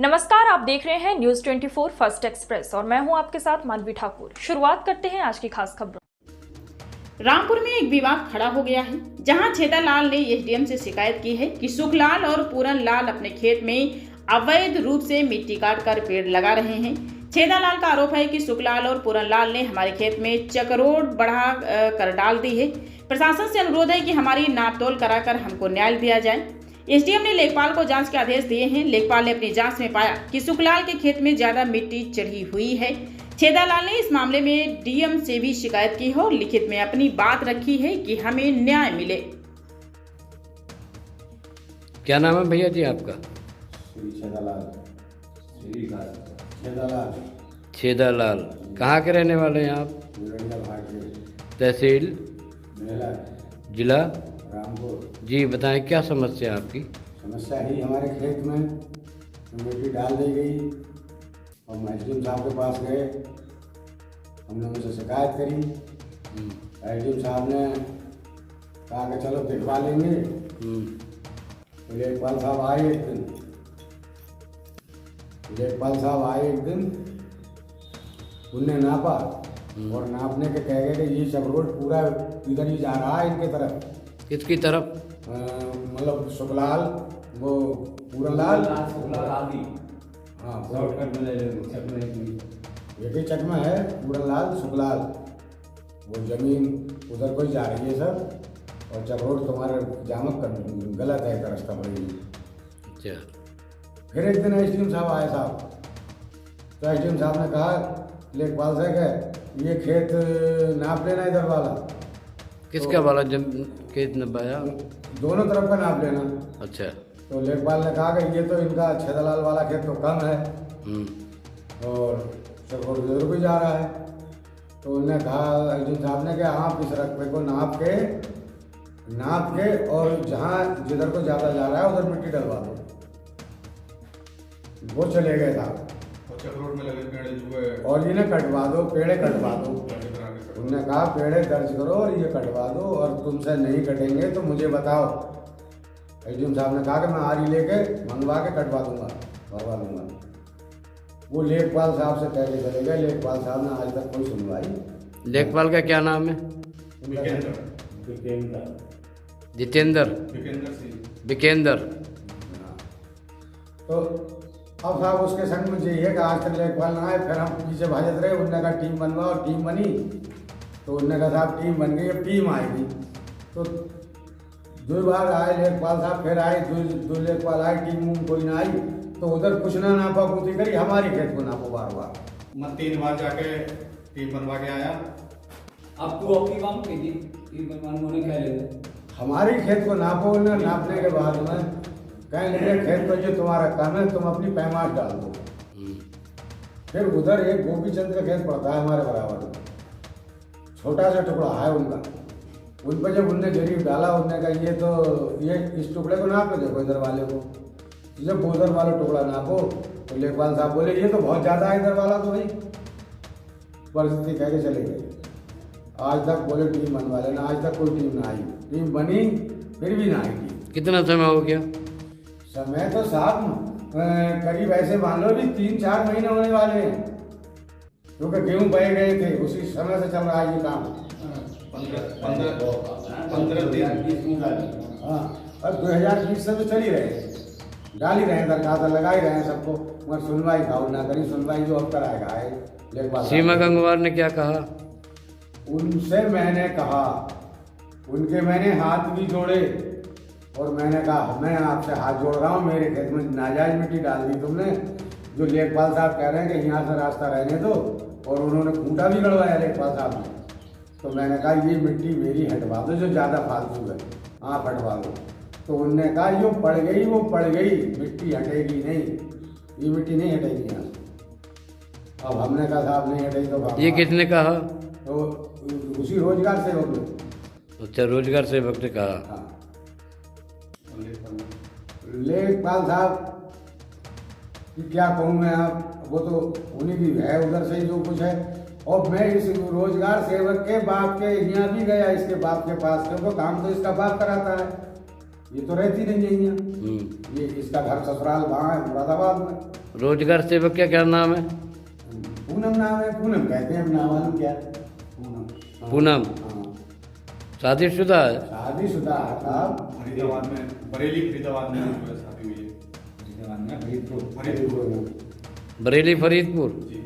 नमस्कार, आप देख रहे हैं न्यूज 24 फर्स्ट एक्सप्रेस और मैं हूं आपके साथ मानवी ठाकुर। शुरुआत करते हैं आज की खास खबरों। रामपुर में एक विवाद खड़ा हो गया है, जहां छेदालाल ने एसडीएम से शिकायत की है कि सुखलाल और पूरनलाल अपने खेत में अवैध रूप से मिट्टी काटकर पेड़ लगा रहे हैं। छेदालाल का आरोप है कि सुखलाल और पूरनलाल ने हमारे खेत में चकरोट बढ़ा कर डाल दी है। प्रशासन से अनुरोध है कि हमारी नापतोल कराकर हमको न्याय दिया जाए। एसडीएम ने लेखपाल को जांच के आदेश दिए हैं। लेखपाल ने अपनी जांच में पाया कि सुखलाल के खेत में ज्यादा मिट्टी चढ़ी हुई है। छेदालाल ने इस मामले में डीएम से भी शिकायत की है और लिखित में अपनी बात रखी है कि हमें न्याय मिले। क्या नाम है भैया जी आपका? छेदालाल। कहाँ के रहने वाले हैं आप? तहसील जिला रामपुर। जी बताएं, क्या समस्या है आपकी? समस्या ही हमारे खेत में मिट्टी डाल दी गई और एसडीएम साहब के पास गए। हमने उनसे शिकायत करी। एसडीएम साहब ने कहा कि चलो दिखवा लेंगे। तो लेखपाल साहब आए एक दिन। उनने नापा और नापने के कह गए कि ये चकरोट पूरा इधर ही जा रहा है इनके तरफ। किसकी तरफ? मतलब सुखलाल, वो पूरनलाल, आदि। हाँ एक ही चकमा है पूरनलाल सुखलाल। वो जमीन उधर कोई जा रही है सर, और चकरोट तुम्हारे जामक गलत है का रास्ता पड़ेगी। अच्छा। फिर एक दिन एसडीएम साहब आए साहब, तो एसडीएम साहब ने कहा लेखपाल से कि ये खेत नाप लेना इधर वाला। किसका वाला जब खेत नपाया? दोनों तरफ का नाप लेना। अच्छा। तो लेखपाल ने कहा कि ये तो इनका छेदालाल वाला खेत तो कम है और चकरोट इधर भी जा रहा है। तो उन्होंने कहा एसडीएम साहब ने कि आप इस रकबे को नाप के और जहाँ जिधर को ज़्यादा जा रहा है उधर मिट्टी डलवा दो। वो चले गए साहब चकरोट में लगे पेड़ जो है और इन्हें कटवा दो, पेड़े कटवा दो। उन्होंने कहा पेड़े दर्ज करो और ये कटवा दो, और तुमसे नहीं कटेंगे तो मुझे बताओ। एसडीएम साहब ने कहा कि मैं आरी लेके मंगवा के कटवा दूंगा, भरवा दूंगा। वो लेखपाल साहब से कह के चले गए। लेखपाल साहब ने आज तक कोई सुनवाई। लेखपाल का क्या नाम है? जितेंद्र विकेंद्र। तो अब साहब उसके संग में यही है कि आज तक लेखपाल ना आए। फिर हम पीछे भाजत रहे। उनने कहा टीम बनवा, और टीम बनी। तो उनने कहा साहब टीम बन गई, अब टीम आएगी। तो 2 बार आए लेखपाल साहब, फिर आए 2 लेखपाल आए, टीम कोई ना आई। तो उधर कुछ ना नापा पूछी करी, हमारी खेत को नापो बार बार। मैं 3 बार जाके टीम बनवा के आया। अब तू अपनी काम की थी, टीम बनवाने क्या ले? हमारी खेत को नापो। उन्हें नापने के बाद में कहें मेरे खेत पर जो तुम्हारा काम है तुम अपनी पैमाश डाल दो। फिर उधर एक गोपीचंद का खेत पड़ता है हमारे बराबर में, छोटा सा टुकड़ा है उनका। उन पर जब उनने जरीब डाला, उनने कहा ये इस टुकड़े को नाप के देखो इधर वाले को। जब उधर वाला टुकड़ा नापो तो लेखपाल साहब बोले ये तो बहुत ज़्यादा है इधर वाला, तो भाई परिस्थिति कह के चले गए। आज तक बोले टीम बनवा लेना, आज तक कोई टीम ना आई। टीम बनी फिर भी ना आई। कितना समय हो गया? समय तो साहब करीब ऐसे मान लो भी 3-4 महीने होने वाले हैं, क्योंकि गेहूं बह गए थे। उसी समय से चल रहा है ये काम। 15 दिन। हाँ, अब 2020 से तो चल ही रहे, डाल ही रहे हैं, दरखास्त लगा ही रहे हैं सबको, मगर सुनवाई खाओ ना करी। सुनवाई जो अब कराएगा है लेखपाल। सीमा गंगवार ने क्या कहा? उनसे मैंने कहा, उनके मैंने हाथ भी जोड़े और मैंने कहा मैं आपसे हाथ जोड़ रहा हूँ, मेरे खेत में नाजायज मिट्टी डाल दी तुमने। जो लेखपाल साहब कह रहे हैं कि यहाँ से रास्ता रहने दो, और उन्होंने खूंटा भी गड़वाया लेखपाल साहब ने। तो मैंने कहा ये मिट्टी मेरी हटवा दो जो ज़्यादा फालतू है, आप हटवा दो। तो उनने कहा यो पड़ गई, वो पड़ गई, मिट्टी हटेगी नहीं, ये मिट्टी नहीं हटेगी यहाँ से। अब हमने कहा साहब नहीं हटेगी तो ये किसने कहा? तो उसी रोजगार सेवक ने। अच्छा, रोजगार सेवक ने कहा। हाँ, लेखपाल साहब कि क्या कहूँ मैं, आप वो तो उन्हीं की है उधर से ही जो कुछ है। और मैं इस रोजगार सेवक के बाप के यहाँ भी गया, इसके बाप के पास, क्योंकि काम तो इसका बाप कराता है। ये तो रहती नहीं है यहाँ। ये इसका घर ससुराल वहाँ है मुरादाबाद में। रोजगार सेवक क्या क्या नाम है? पूनम नाम है, पूनम कहते हैं, नाम मालूम क्या है? पूनम। हाँ, शादीशुदा है? शादीशुदा है साहब। फरीदाबाद में, बरेली फरीदाबाद में जो है शादी हुई है। फरीदपुर बरेली फरीदपुर। जी।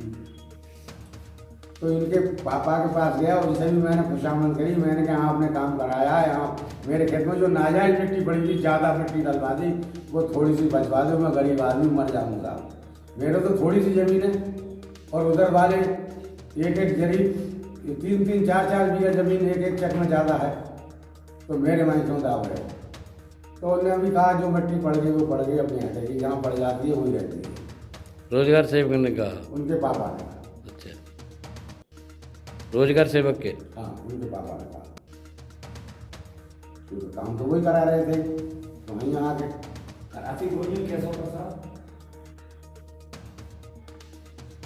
तो इनके पापा के पास गया, उनसे भी मैंने खुशामद करी। मैंने कहा आपने काम कराया है, यहाँ मेरे खेत में जो नाजायज मिट्टी पड़ी थी, ज़्यादा मिट्टी डलवा दी, वो थोड़ी सी बचवा दो, मैं गरीब आदमी मर जाऊँगा। मेरे तो थोड़ी सी ज़मीन है और उधर वाले एक एक जरीब 3-3, 4-4 बीघा ज़मीन एक एक चक में ज़्यादा है, तो मेरे वहीं क्यों दाव है? तो उन्होंने भी कहा जो मिट्टी पड़ गई वो पड़ गई, अपनी हटेगी, जहाँ पड़ जाती है वही रहती है। रोजगार सेवक ने कहा? उनके पापा ने कहा। अच्छा, रोजगार सेवक के? हाँ, उनके पापा ने कहा। क्योंकि काम तो वही करा रहे थे, तो वहीं आके कराची बोलिए केशव प्रसाद।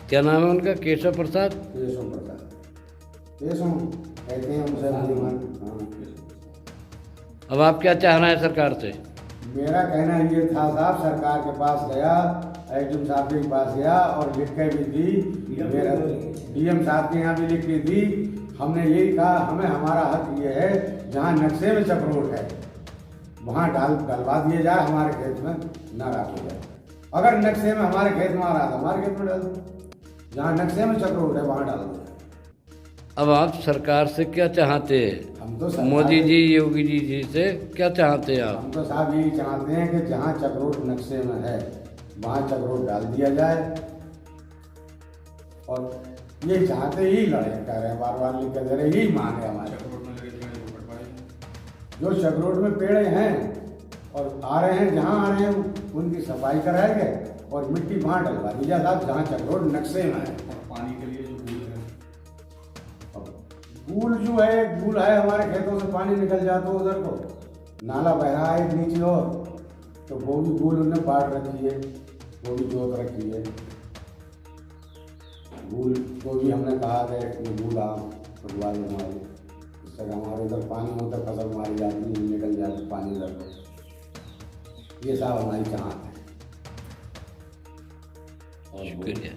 क्या नाम है उनका? केशव प्रसाद। केशव प्रसाद, केशव कहते हैं उनसे। हाँ, अब आप क्या चाहना है सरकार से? मेरा कहना ये था साहब, सरकार के पास गया, एडीएम साहब के पास गया और लिख के भी दी, मेरा डीएम साहब के यहाँ भी लिख के दी। हमने यही कहा हमें हमारा हक ये है, जहाँ नक्शे में चक्रोट है वहाँ डलवा दिए जाए, हमारे खेत में न रखा जाए। अगर नक्शे में हमारे खेत में आ रहा था, हमारे खेत में डाल दो, जहाँ नक्शे में चक्रोट है वहाँ डाल दो। अब आप सरकार से क्या चाहते हैं? हम तो सरकार मोदी जी, योगी जी से क्या चाहते हैं आप? हम तो साहब यही चाहते हैं कि जहाँ चक्रोट नक्शे में है वहाँ चक्रोट डाल दिया जाए, और ये चाहते ही लड़े कह रहे हैं, बार बार लिख के दे रहे, यही मांग है हमारे। चक्रोट में लगे पेड़ को कटवाए। जो चक्रोट में पेड़ हैं और आ रहे हैं, जहाँ आ रहे हैं उनकी सफाई कराएंगे और मिट्टी वहाँ डलवा दीजिए साहब, जहाँ चक्रोट नक्शे में है। और पानी के लिए जो बूंद है, गूल जो है, गूल है हमारे खेतों से पानी निकल जाता है उधर को, नाला बह रहा है एक नीचे और, तो वो भी गूल उन्होंने बांट रखी है, वो भी जोत रखी है। गूल को भी हमने कहा है कि गूल आप खुदवा दो हमारे, इससे हमारे इधर पानी होता है, फसल मारी जाती है, निकल जाती है पानी इधर को। ये साहब हमारी चाहत है। शुक्रिया।